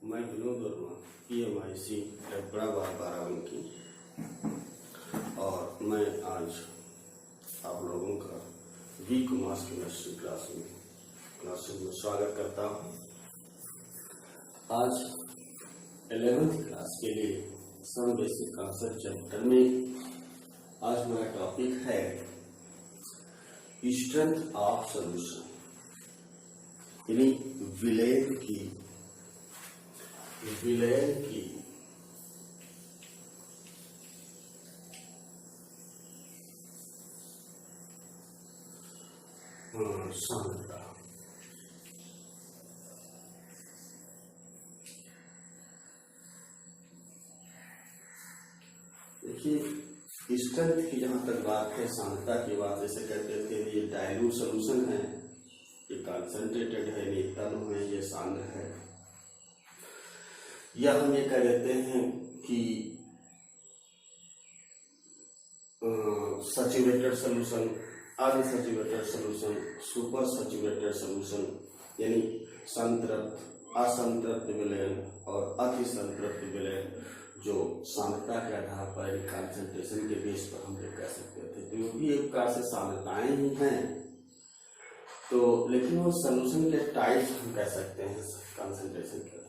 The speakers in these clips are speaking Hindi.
मैं विनोद वर्मा PMIC बड़ा 12 और मैं आज आप लोगों का वी कुमार केमिस्ट्री क्लासरूम में स्वागत करता हूँ। आज 11th क्लास के लिए सम बेसिक कॉन्सेप्ट चैप्टर में आज मेरा टॉपिक है स्ट्रेंथ ऑफ सॉल्यूशन, यानी विलयन की सांद्रता। देखिए, स्ट्रेंथ की जहां तक बात है, सांद्रता की बात जैसे कहते थे, ये डाइल्यूट सॉल्यूशन है, ये कंसंट्रेटेड है, ये तरल है, ये सांद्र है, या हम ये कह देते हैं कि saturated solution, unsaturated solution, super saturated solution, यानी संतृप्त, असंतृप्त विलयन और अति संतृप्त विलयन, जो सांद्रता के आधार पर कंसंट्रेशन के बेस पर हम लोग कह सकते थे। तो ये भी एक प्रकार से सांद्रताएं ही हैं, तो लेकिन वो सॉल्यूशन के टाइप्स हम कह सकते हैं कंसंट्रेशन के।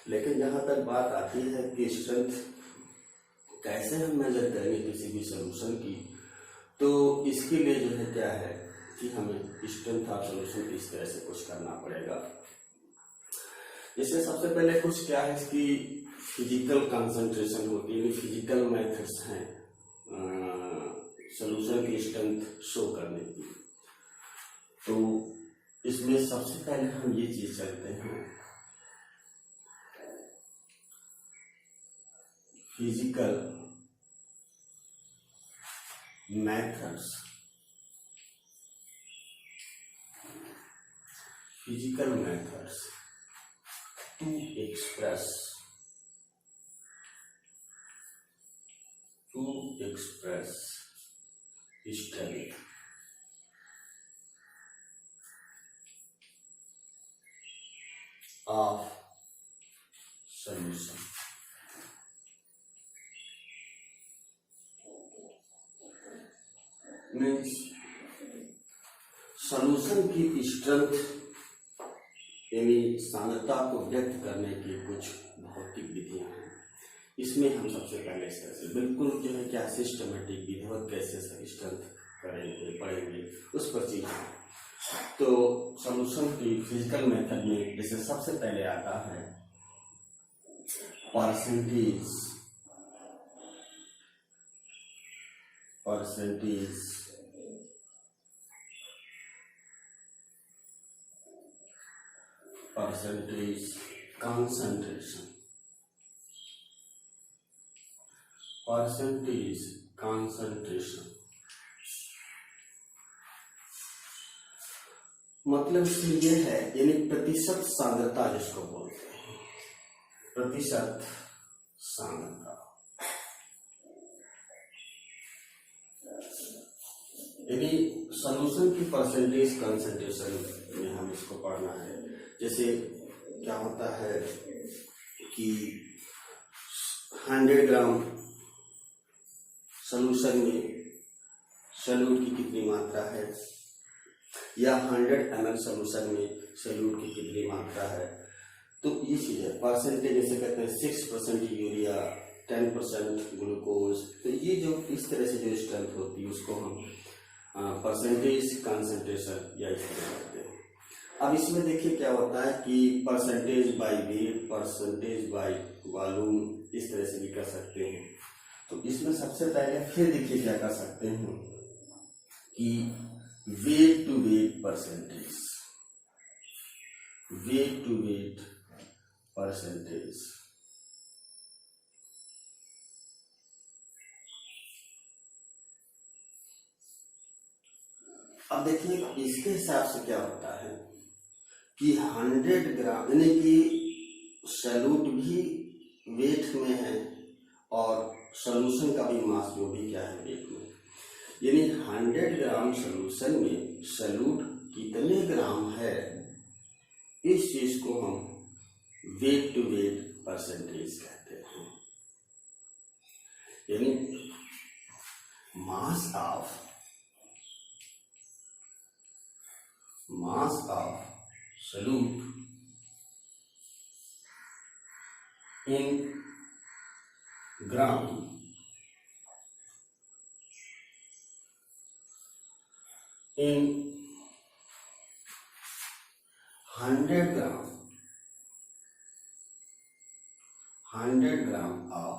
लेकिन जहां तक बात आती है कि स्ट्रेंथ कैसे हम मेजर करेंगे किसी भी सॉल्यूशन की, तो इसके लिए जो है क्या है कि हमें स्ट्रेंथ ऑफ सॉल्यूशन इस तरह से कुछ करना पड़ेगा। इससे सबसे पहले कुछ क्या है कि फिजिकल कंसंट्रेशन होती है, फिजिकल मेथड्स हैं सॉल्यूशन की स्ट्रेंथ शो करने की। तो इसमें सबसे पहले हम ये चीज चलते हैं, physical methods to express strength of solution। Means solution की स्ट्रेंथ यानी सांद्रता को व्यक्त करने की कुछ भौतिक विधियां हैं। इसमें हम सबसे पहले इस तरह से बिल्कुल जो है क्या सिस्टमेटिक विधिवत कैसे स्ट्रेंथ करेंगे पढ़ेंगे उस पर चीज। तो सॉल्यूशन की फिजिकल मेथड में जैसे सबसे पहले आता है परसेंटेज concentration मतलब ये है, यानी प्रतिशत सांद्रता जिसको बोलते हैं, प्रतिशत सांद्रता। यानी सॉल्यूशन की परसेंटेज कंसंट्रेशन में हम इसको पढ़ना है। जैसे क्या होता है कि 100 ग्राम सॉल्यूशन में सॉल्यूट की कितनी मात्रा है, या 100 ml सॉल्यूशन में सॉल्यूट की कितनी मात्रा है। तो ये चीज है परसेंटेज, जैसे कहते हैं 6% यूरिया, 10% ग्लूकोज। तो ये जो इस तरह से जो स्ट्रेंथ होती है उसको हम परसेंटेज कंसंट्रेशन या इस तरह करते हैं। अब इसमें देखिए क्या होता है कि percentage by wait, percentage by volume, इस तरह से भी कर सकते हैं। तो इसमें सबसे पहले फिर देखिए क्या कर सकते हैं कि वेट टू वेट परसेंटेज, अब देखिए इसके हिसाब से क्या होता है कि 100 ग्राम, यानी कि सॉल्यूट भी वेट में है और सॉल्यूशन का भी मास जो भी क्या है वेट में, यानी 100 ग्राम सॉल्यूशन में सॉल्यूट कितने ग्राम है, इस चीज को हम वेट टू वेट परसेंटेज कहते हैं। यानी mass of solute in gram in 100 gram of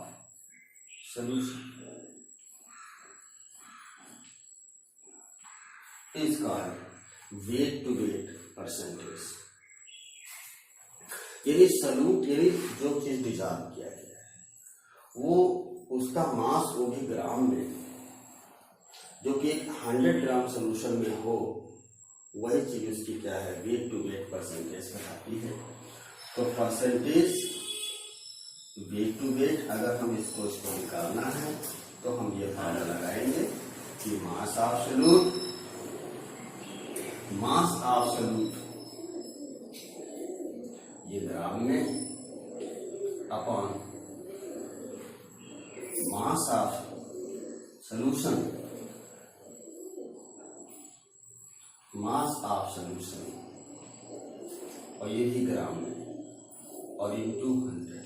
solution is called weight to weight percentage. यानी सलूट यानी जो चीज डिजाइन किया गया है वो उसका मास वो भी ग्राम में, जो कि 100 ग्राम सोल्यूशन में हो, वही चीज उसकी क्या है, वेट टू वेट परसेंटेज कहलाती है। तो परसेंटेज वेट टू वेट, अगर हम इसको निकालना है तो हम ये फार्मूला लगाएंगे कि मास ऑफ सलूट ये ग्राम में अपॉन मास ऑफ सॉल्यूशन और ये भी ग्राम में और इनटू 100।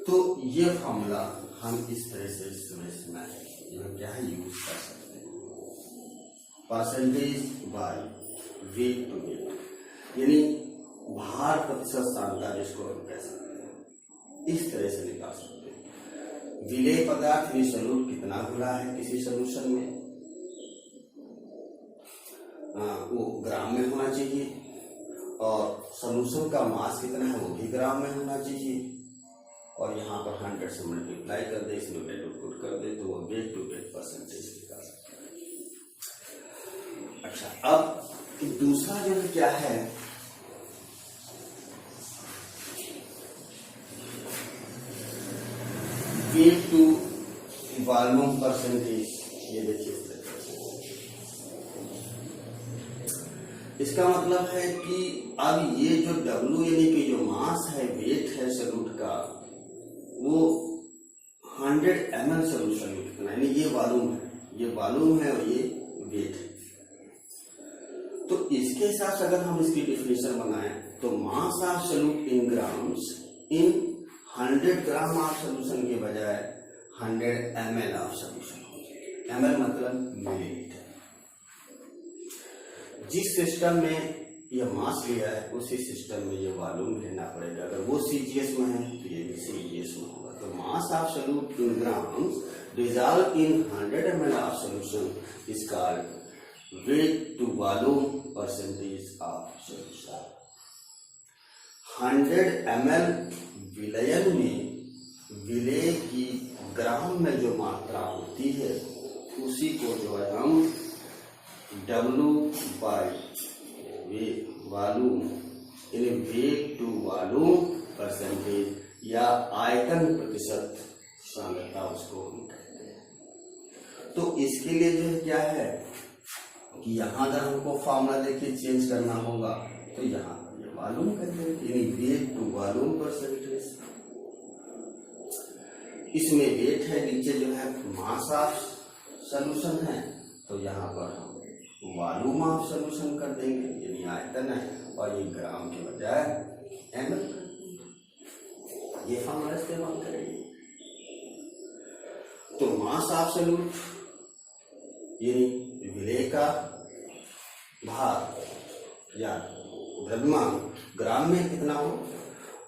तो ये फॉर्मूला हम इस तरह से क्या है यूज कर सकते हैं, percentage by weight to weight, यानी भार प्रतिशत सांद्रता जिसको हम कह सकते हैं, इस तरह से निकाल सकते हैं। विलेय पदार्थ में सॉल्यूट कितना घुला है किसी सॉल्यूशन में, वो ग्राम में होना चाहिए, और सॉल्यूशन का मास कितना है वो भी ग्राम में होना चाहिए, और यहाँ पर 100 से मल्टीप्लाई कर दे, इसमें वैल्यू पुट कर दे, तो वो वेट टू वेट परसेंटेज निकाल सकते हैं। अच्छा, अब दूसरा जो है क्या है, वेट टू वॉल्यूम परसेंटेज। ये देखिए, इसका मतलब है कि अब ये जो W यानी कि जो मास है, वेट है सॉल्यूट का, वो 100 ml सोल्यूशन में कितना, यानी ये वॉल्यूम है और ये वेट है। तो इसके हिसाब से अगर हम इसकी डेफिनेशन बनाएं तो mass of solute in grams in 100 gram of solution के बजाय 100 ml ऑफ सोल्यूशन हो जाएगा। ml मतलब मिलीलीटर। जिस सिस्टम में ये मास लिया है उसी सिस्टम में ये वॉल्यूम लेना पड़ेगा। अगर वो CGS में है तो ये भी CGS में होगा। तो mass of solute in grams dissolve in 100 ml of solution is called weight to volume percentage of solution. 100 ml विलयन में विलेय की ग्राम में जो मात्रा होती है उसी को जो है हम W बाय वॉल्यूम यानी वेट टू वॉल्यूम परसेंटेज या आयतन प्रतिशत सांद्रता उसको हम कहते हैं। तो इसके लिए जो है क्या है कि यहाँ अगर हमको फॉर्मूला देखिए चेंज करना होगा तो यहाँ ये वॉल्यूम कर देंगे, यानी वेट टू वॉल्यूम परसेंटेज। इसमें वेट है, नीचे जो है मास ऑफ सॉल्यूशन है, तो यहाँ पर हम वॉल्यूम ऑफ सॉल्यूशन कर देंगे, यानी आयतन है, और ये ग्राम के बजाय ml, ये फॉर्मूला इस्तेमाल करेंगे। तो मास ऑफ सॉल्यूट यानी विलेय का भार या द्रव्यमान ग्राम में कितना हो,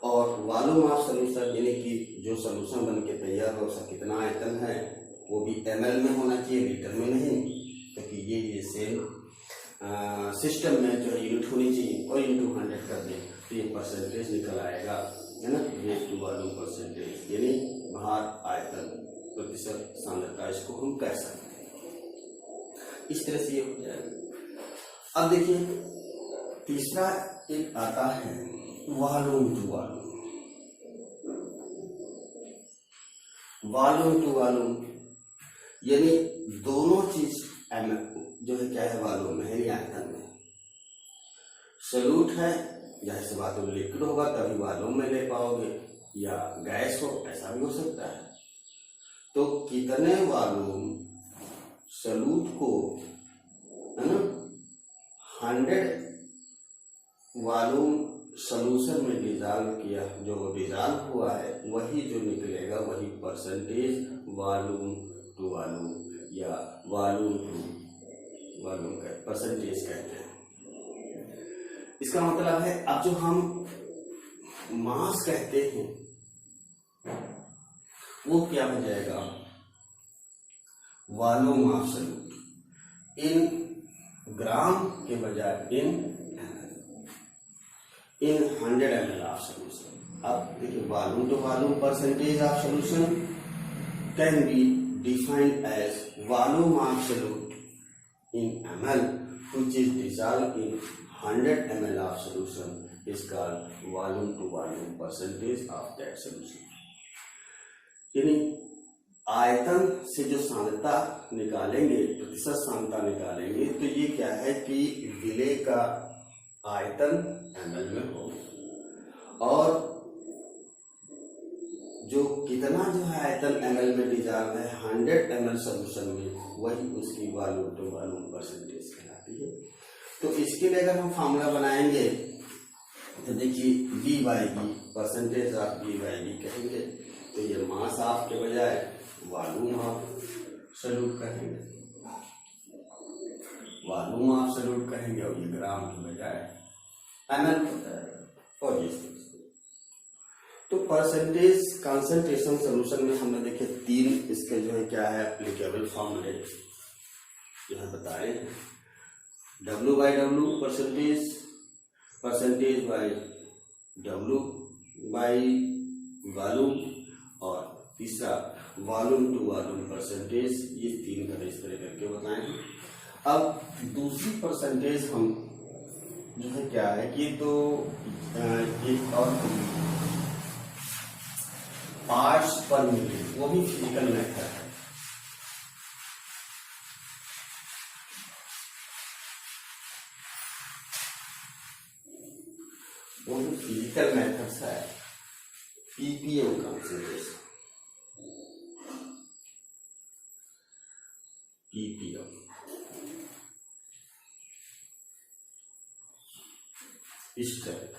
और वॉल्यूम ऑफ सॉल्यूशन यानी कि जो सॉल्यूशन बन के तैयार हो उसका कितना आयतन है, वो भी ml में होना चाहिए, लीटर में नहीं, क्योंकि ये सेम सिस्टम में जो यूनिट होनी चाहिए, और इंटू 100 कर दें तो ये परसेंटेज निकल आएगा, है ना, वेट टू वॉल्यूम परसेंटेज, यानी भार आयतन प्रतिशत सांद्रता, इसको हम कह सकते हैं। इस तरह से ये हो जाएगा। अब देखिए तीसरा एक आता है वॉल्यूम टू वॉल्यूम, यानी दोनों चीज जो है क्या है वॉल्यूम में है, आयतन में। सॉल्यूट है जाहिर सी बात है लिक्विड होगा तभी वॉल्यूम में ले पाओगे, या गैस हो ऐसा भी हो सकता है। तो कितने वॉल्यूम सॉल्यूट को, है ना, 100 वॉल्यूम सॉल्यूशन में डिजॉल्व किया, जो डिजॉल्व हुआ है वही जो निकलेगा वही परसेंटेज वॉल्यूम टू वॉल्यूम या वॉल्यूम टू वॉल्यूम का परसेंटेज कहते हैं। इसका मतलब है अब जो हम मास कहते हैं वो क्या हो जाएगा, volume of solute in gram के बजाय इन 100 ml ऑफ सॉल्यूशन। अब देखिए volume to volume percentage of solution can be defined as volume of solute in ml which is dissolved in 100 ml of solution is called volume to volume percentage of that solution। यानी आयतन से जो सांद्रता निकालेंगे, प्रतिशत सांद्रता निकालेंगे, तो ये क्या है कि विलेय का आयतन ml में हो और जो कितना जो है आयतन ml में डिजॉल्व है 100 ml सॉल्यूशन में, वही उसकी वॉल्यूम टू वॉल्यूम परसेंटेज कहलाती है। तो इसके लिए अगर हम फार्मूला बनाएंगे तो देखिए V by B, percentage of V by B कहेंगे, तो ये मास ऑफ के बजाय वॉल्यूम ऑफ सॉल्यूट कहेंगे, वॉल्यूम ऑफ सॉल्यूट कहेंगे, और ये ग्राम के बजाय ml होता है। और ये तो परसेंटेज कंसंट्रेशन सॉल्यूशन में हमने देखे 3 इसके जो है क्या है एप्लीकेबल फॉर्मूले जो है बताए, W by W percentage, percentage by W by volume, और तीसरा वॉल्यूम टू वॉल्यूम परसेंटेज। ये 3 का इस तरह करके बताएं। अब दूसरी परसेंटेज हम जो है क्या है कि तो एक और पार्ट्स पर मिलियन, वो भी फिजिकल मेथड है। वो भी फिजिकल मेथड्स है, पीपीएम कंसंट्रेशन, पीपीएम स्ट्रेंथ।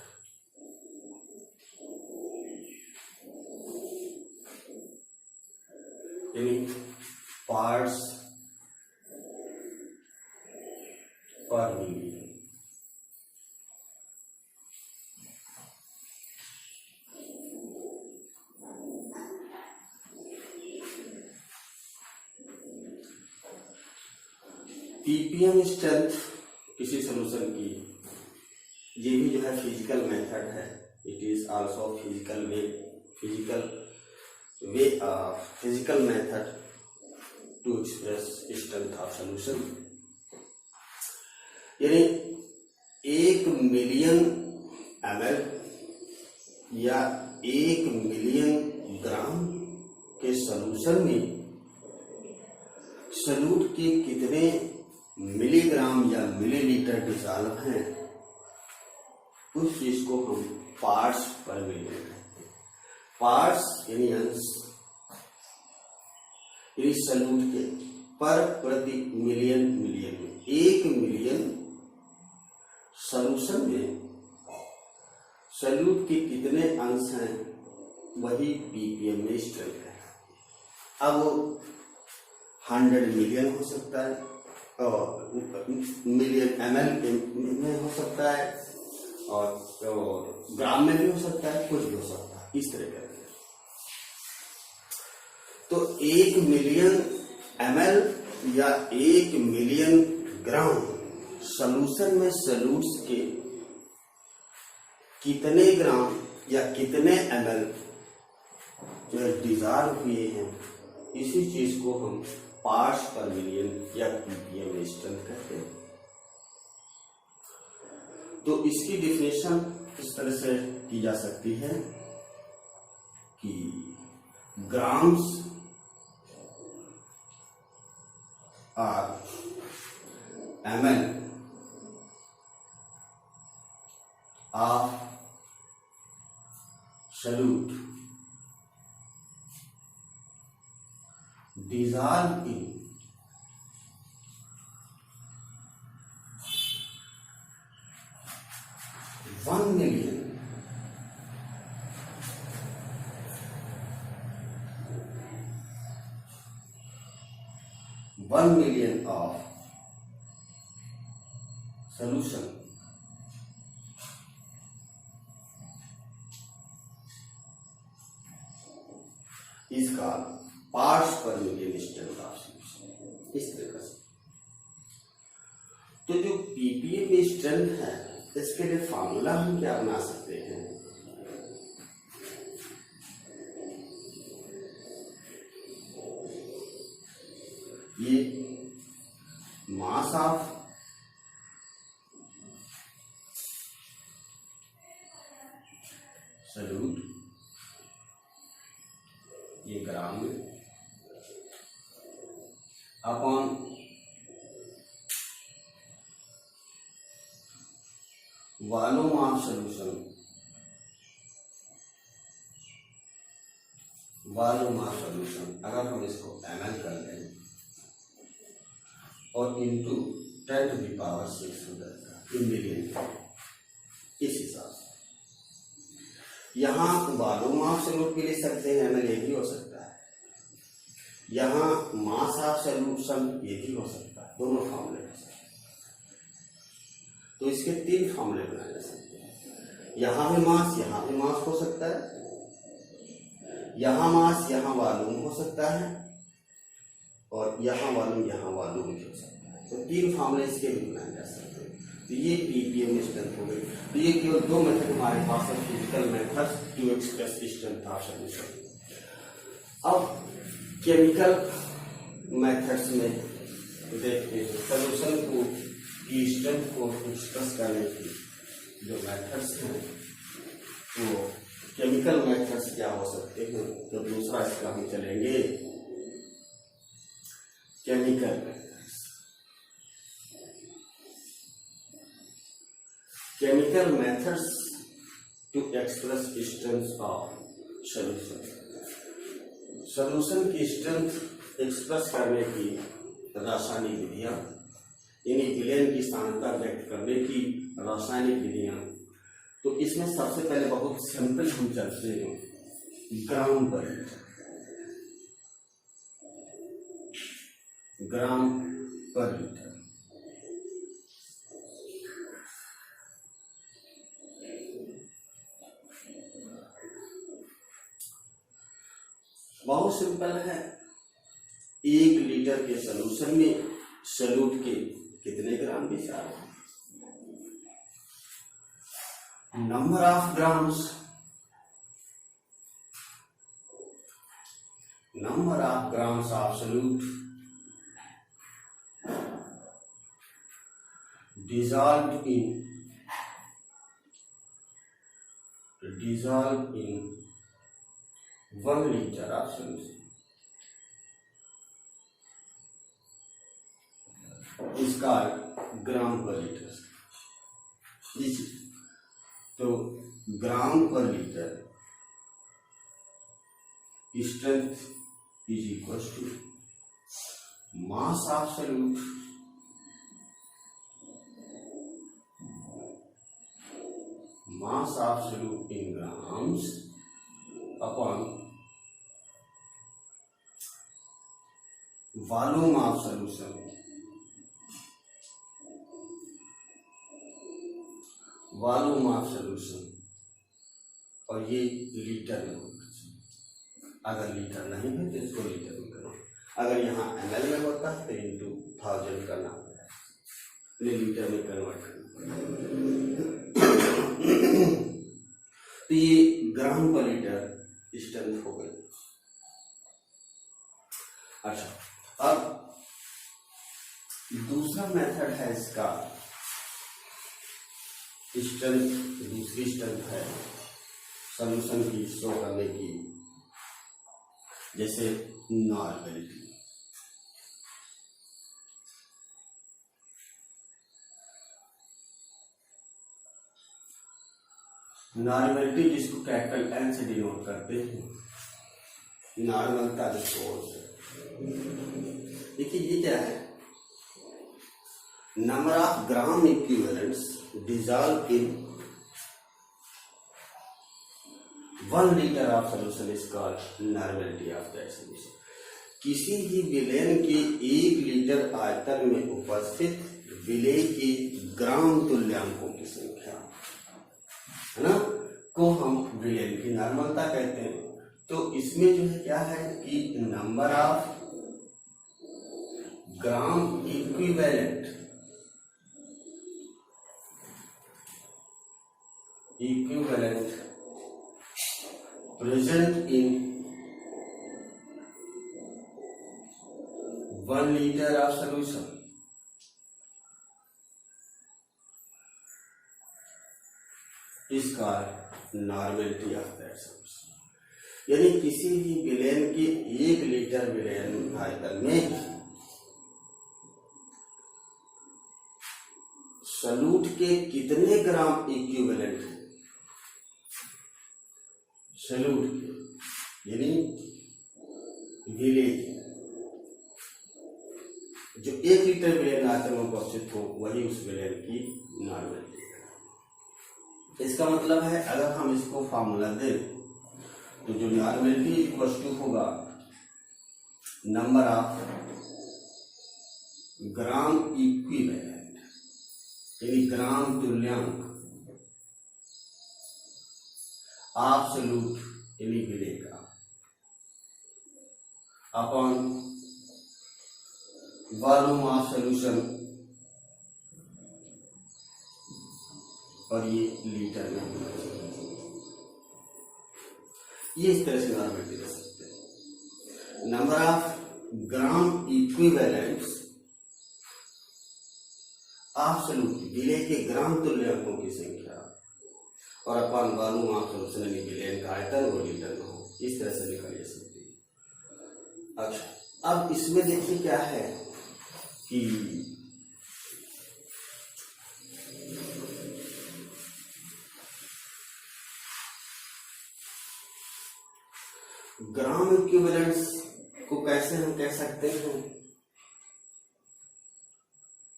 यानी parts per million. PPM strength किसी सॉल्यूशन की, ये भी जो है फिजिकल मेथड है। It is also physical method to express strength of solution. यानी 1 मिलियन ml या 1 मिलियन ग्राम के सॉल्यूशन में सॉल्यूट के कितने मिलीग्राम या मिलीलीटर डिसॉल्व हैं, उस चीज को हम पार्ट्स पर मिलियन कहते हैं। पार्ट्स यानी अंश, यानी सॉल्यूट के पर प्रति मिलियन मिलियन में 1 मिलियन सॉल्यूशन में सॉल्यूट के कितने अंश हैं, वही पीपीएम में स्ट्रेंथ है। अब 100 मिलियन हो सकता है और मिलियन ml में हो सकता है और ग्राम में भी हो सकता है, कुछ भी हो सकता है, इस तरह करके। तो 1 मिलियन ml या 1 मिलियन ग्राम सॉल्यूशन में सॉल्यूट्स के कितने ग्राम या कितने ml जो है डिसॉल्व हुए हैं, इसी चीज को हम पार्ट्स पर मिलियन या पीपीएम स्ट्रेंथ कहते हैं। तो इसकी डिफिनेशन इस तरह से की जा सकती है कि grams are ml of solute dissolve in 1,000,000 1,000,000 of solution is called parts per million strength of solution. इस तरीके से तो जो पीपीए में स्ट्रेंथ है इसके लिए फॉर्मूला हम क्या बना सकते हैं? ये मास ऑफ सॉल्यूट, ये ग्राम में, upon volume of solution, volume of solution अगर हम इसको ml कर लें और इंटू 10⁶ हो जाएगा इन मिलियन। इस हिसाब से यहाँ वॉल्यूम ऑफ सॉल्यूट भी ले सकते हैं, ml ये भी हो सकता है, यहाँ मास ऑफ सॉल्यूशन ये भी हो सकता है, दोनों फॉर्मूले हो सकते हैं। तो इसके 3 फॉर्मूले बनाए जा सकते हैं। यहाँ भी मास हो सकता है, यहाँ मास यहाँ वॉल्यूम हो सकता है, और यहाँ वॉल्यूम भी हो सकता है। तो 3 फॉर्मूले इसके भी बनाए जा सकते हैं। तो ये पीपीएम स्ट्रेंथ हो गई। तो ये केवल 2 मेथड हमारे पास है, physical methods to express strength of solution. अब केमिकल मेथड्स में देखते हैं सॉल्यूशन को की स्ट्रेंथ को एक्सप्रेस करने की जो मेथड्स हैं वो केमिकल मेथड्स क्या हो सकते हैं। तो दूसरा इसका हम चलेंगे chemical methods. Chemical methods to express strength of solution. Solution की स्ट्रेंथ एक्सप्रेस करने की रासायनिक विधियां, यानी विलयन की सांद्रता व्यक्त करने की रासायनिक विधियां। तो इसमें सबसे पहले बहुत सिंपल हम चलते हैं ग्राम पर लीटर। ग्राम पर लीटर बहुत सिंपल है। 1 लीटर के सॉल्यूशन में सॉल्यूट के कितने ग्राम मिसाल है? Number of grams, number of grams of solute dissolved in 1 liter of solution is called gram per litre. तो gram per litre strength is equal to mass of solute in grams upon volume of solution, और ये लीटर में होगा। अगर लीटर नहीं है तो इसको लीटर में करो। अगर यहाँ ml में होता है तो इंटू 1000 करना पड़ेगा, लीटर में कन्वर्ट करना पड़ेगा। तो ये ग्राम पर लीटर स्ट्रेंथ हो गई। अच्छा, अब दूसरा मेथड है इसका स्ट्रेंथ, दूसरी स्ट्रेंथ है सॉल्यूशन की शो करने की, जैसे नॉर्मेलिटी। नॉर्मलिटी जिसको कैपिटल एन से डिनोट करते हैं, नॉर्मलता जिसको बोलते हैं। देखिए ये क्या है, number of gram equivalents dissolve in 1 litre of solution is called normality of that solution. किसी भी विलेन के 1 लीटर आयतन में उपस्थित विलेय के ग्राम तुल्यांकों की संख्या है ना, को हम विलेन की नॉर्मलता कहते हैं। तो इसमें जो है क्या है कि number of gram equivalent present in 1 liter of solution is called normality of that solution. यानी किसी भी विलेन के 1 लीटर विलेन आयतन में सॉल्यूट के कितने ग्राम इक्विवेलेंट है, सॉल्यूट के यानी विलेय जो 1 लीटर विलेन आयतन में उपस्थित हो वही उस विलेन की नॉर्मलिटी है। इसका मतलब है अगर हम इसको फार्मूला दें तो जो नॉर्मलिटी इक्वल टू होगा नंबर ऑफ ग्राम इक्विवेलेंट यानी ग्राम तुल्यांक ऑफ सॉल्यूट यानी विलेय का अपॉन वॉल्यूम ऑफ सॉल्यूशन, और ये लीटर में होना चाहिए। ये इस तरह से नॉर्मलिटी दे सकते हैं। Number of gram equivalents of solute विलेय के ग्राम तुल्यांकों की संख्या और अपन वॉल्यूम ऑफ सॉल्यूशन यानी विलेय का आयतन वो लीटर में हो, इस तरह से निकाल जा सकती है। अच्छा, अब इसमें देखिए क्या है कि ग्राम इक्विवेलेंट्स को कैसे हम कह सकते हैं,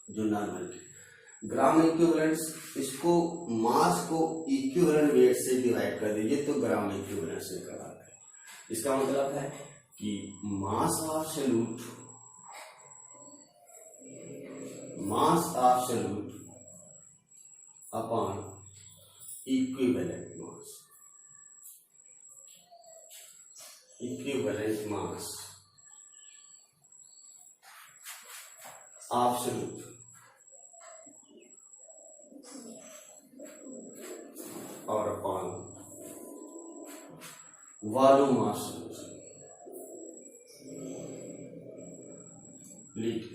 जो नॉर्मलिटी ग्राम इक्विवेलेंट्स, इसको मास को इक्विवेलेंट वेट से डिवाइड कर दीजिए तो ग्राम इक्विवेलेंट्स निकल आता है। इसका मतलब है कि mass of solute upon equivalent mass of solute और upon volume of solution litre.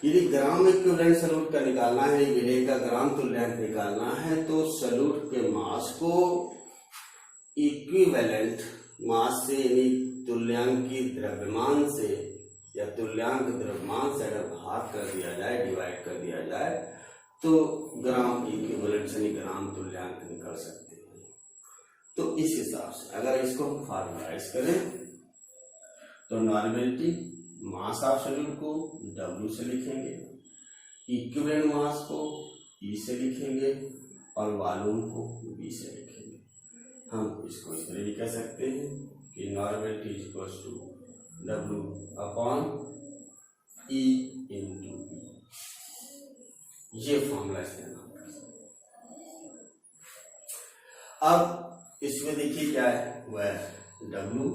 यदि ग्राम इक्विवेलेंट सॉल्यूट का निकालना है, विलेय का ग्राम तुल्यांक निकालना है, तो सॉल्यूट के मास को इक्विवेलेंट मास से यानी तुल्यांकी द्रव्यमान से या तुल्यांक द्रव्यमान से अगर भाग कर दिया जाए, डिवाइड कर दिया जाए, तो ग्राम इक्विवेलेंट यानी ग्राम तुल्यांक निकल सकते हैं। तो इस हिसाब से अगर इसको हम फॉर्मुलाइज करें तो नॉर्मलिटी मास ऑफ सॉल्यूट को W से लिखेंगे, इक्विवेलेंट मास को E से लिखेंगे और वॉल्यूम को V से लिखेंगे। हम इसको इस तरह भी कह सकते हैं कि normality is equal to W upon E into V। ये फॉर्मूला इस्तेमाल कर सकते हैं। अब इसमें देखिए क्या है, वह W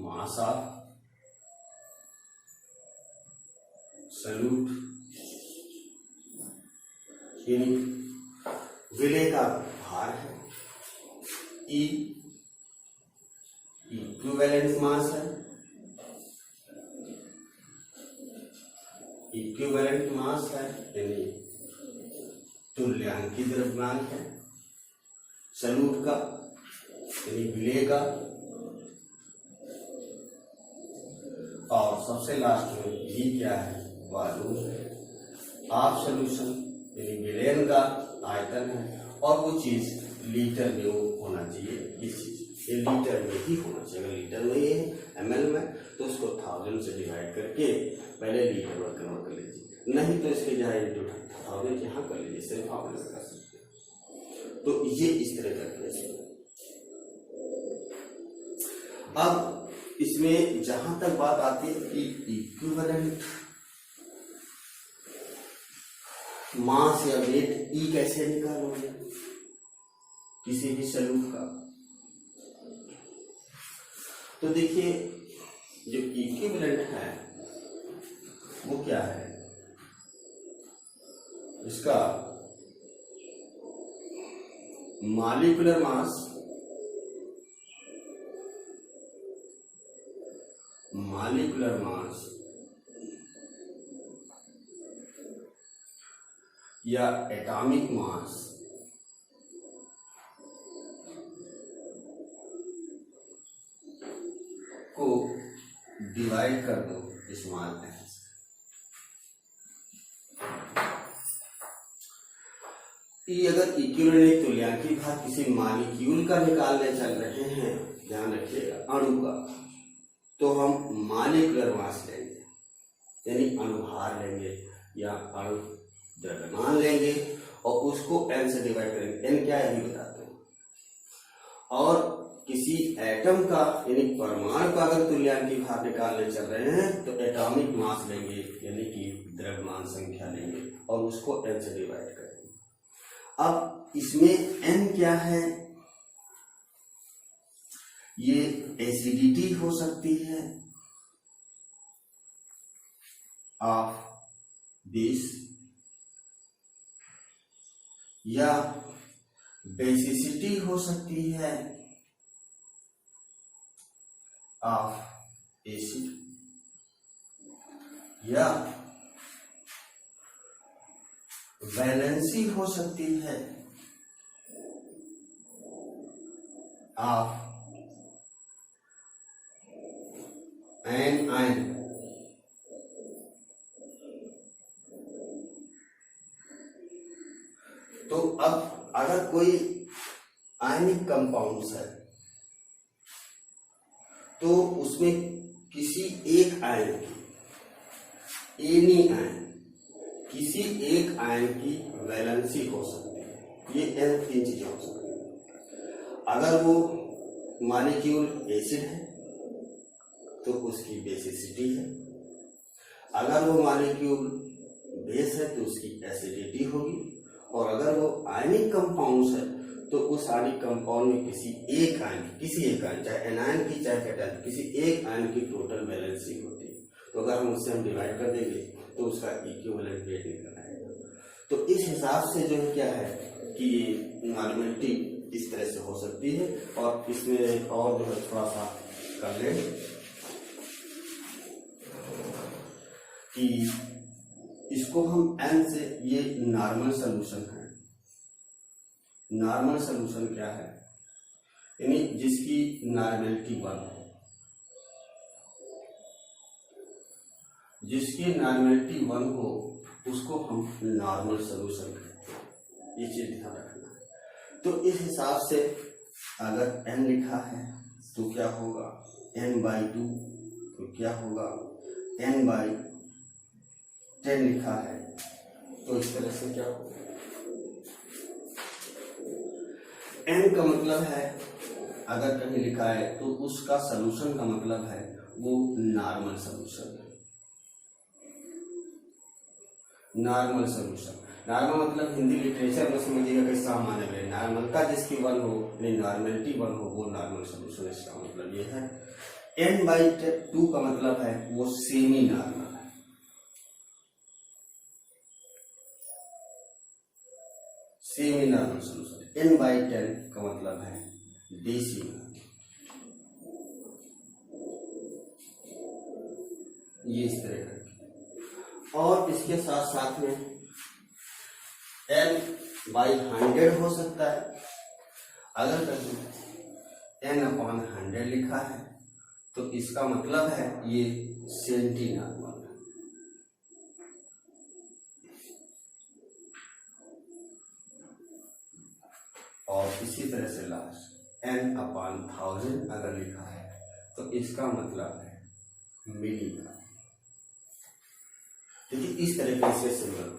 मास ऑफ सॉल्यूट यानी विलेय का भार है, E इक्विवेलेंट मास है, इक्विवेलेंट मास है यानी तुल्यांकी द्रव्यमान है सॉल्यूट का यानी विलेय का, और सबसे लास्ट में भी क्या है, वॉल्यूम है ऑफ सॉल्यूशन यानी विलयन का आयतन है, और वो चीज लीटर में वो होना चाहिए। ये चीज ये लीटर में ही होना चाहिए। अगर लीटर में ये है ml में, तो उसको 1000 से डिवाइड करके पहले लीटर में कन्वर्ट कर लीजिए, नहीं तो इसके जहाँ इंटू 1000 यहाँ कर लीजिए, सिर्फ आप कर सकते हैं। तो ये इस तरह का कैसे। अब इसमें जहां तक बात आती है कि इक्विवेलेंट मास या वेट ई कैसे निकालोगे किसी भी सॉल्यूट का, तो देखिए जो इक्विवेलेंट है वो क्या है, इसका मॉलिक्यूलर मास या एटॉमिक मास को डिवाइड कर दो स्मॉल एन से। ये अगर इक्विवेलेंट तुल्यांकी भार किसी मॉलिक्यूल का निकालने चल रहे हैं, ध्यान रखिएगा अणु का, तो हम मॉलिक्यूलर मास लेंगे यानी अणुभार लेंगे या अणु द्रव्यमान लेंगे और उसको n से डिवाइड करेंगे। n क्या है ये बताते हैं। और किसी एटम का यानी परमाणु का अगर तुल्यांकी भार निकालने चल रहे हैं तो एटॉमिक मास लेंगे यानी कि द्रव्यमान संख्या लेंगे और उसको n से डिवाइड करेंगे। अब इसमें n क्या है, ये एसिडिटी हो सकती है ऑफ बेस या बेसिसिटी हो सकती है ऑफ एसिड या वैलेंसी हो सकती है ऑफ एन आयन। तो अब अगर कोई आयनिक कंपाउंड्स है तो उसमें किसी एक आयन की एनी आयन किसी एक आयन की वैलेंसी हो सकती है। ये n 3 चीजें हो सकती है। अगर वो मॉलिक्यूल एसिड है तो उसकी बेसिसिटी है, अगर वो मॉलिक्यूल बेस है तो उसकी एसिडिटी होगी, और अगर वो आयनिक कंपाउंड्स है तो उस आयनिक कंपाउंड में किसी एक आयन चाहे एनायन की चाहे कैटायन किसी एक आयन की टोटल वैलेंसी होती है। तो अगर हम उससे डिवाइड कर देंगे तो उसका इक्विवेलेंट वेट निकल आएगा। तो इस हिसाब से जो है क्या है कि नॉर्मेलिटी इस तरह से हो सकती है। और इसमें और जो है थोड़ा सा कर ले कि इसको हम n से, ये नॉर्मल सॉल्यूशन है। नॉर्मल सॉल्यूशन क्या है, यानी जिसकी नॉर्मेलिटी 1 हो, जिसकी नॉर्मेलिटी 1 हो उसको हम नॉर्मल सॉल्यूशन कहते हैं। ये चीज ध्यान रखना है। तो इस हिसाब से अगर n लिखा है तो क्या होगा n/2, तो क्या होगा n/10 लिखा है तो इस तरह से क्या होगा। n का मतलब है अगर कहीं लिखा है तो उसका सॉल्यूशन का मतलब है वो नॉर्मल सॉल्यूशन है। नॉर्मल सॉल्यूशन, नॉर्मल मतलब हिंदी लिटरेचर में समझिएगा कि सामान्य में नॉर्मल का जिसकी 1 हो यानी नॉर्मेलिटी 1 हो वो नॉर्मल सॉल्यूशन। इसका मतलब ये है। n/2 का मतलब है वो सेमी नॉर्मल है। Semi normal solution. n/10 का मतलब है डेसिमल। ये इस तरह का। और इसके साथ साथ में n/100 हो सकता है। अगर कहीं n/100 लिखा है तो इसका मतलब है ये सेंटी नॉर्मल है। और इसी तरह से लास्ट n/1000 अगर लिखा है तो इसका मतलब है मिलीग्राम। देखिए इस तरीके से सिंबल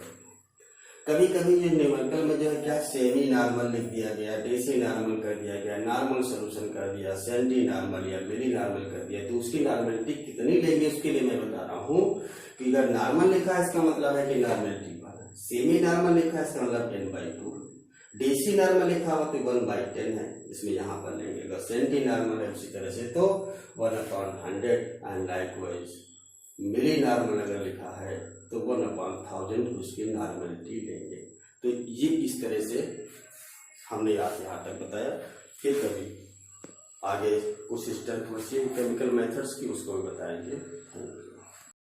कभी कभी ये न्यूमेरिकल में जो है क्या सेमी नॉर्मल लिख दिया गया, डेसी नॉर्मल कर दिया गया, नॉर्मल सोल्यूशन कर दिया, सेंटी नॉर्मल या मिली नॉर्मल कर दिया, तो उसकी नॉर्मलिटी कितनी लेंगे उसके लिए मैं बता रहा हूँ कि अगर नॉर्मल लिखा है इसका मतलब है कि नॉर्मलिटी 1, सेमी नॉर्मल लिखा है इसका मतलब 10/2, डेसी नॉर्मल लिखा हुआ तो 1/10 है, इसमें यहाँ पर लेंगे। अगर सेंटी नॉर्मल है उसी तरह से तो 1/100 एंड लाइकवाइज मिली नॉर्मल अगर लिखा है तो 1/1000 उसकी नॉर्मलिटी लेंगे। तो ये इस तरह से हमने यहाँ तक बताया। फिर कभी आगे कुछ सिस्टम केमिकल मेथड्स की उसको भी बताएंगे।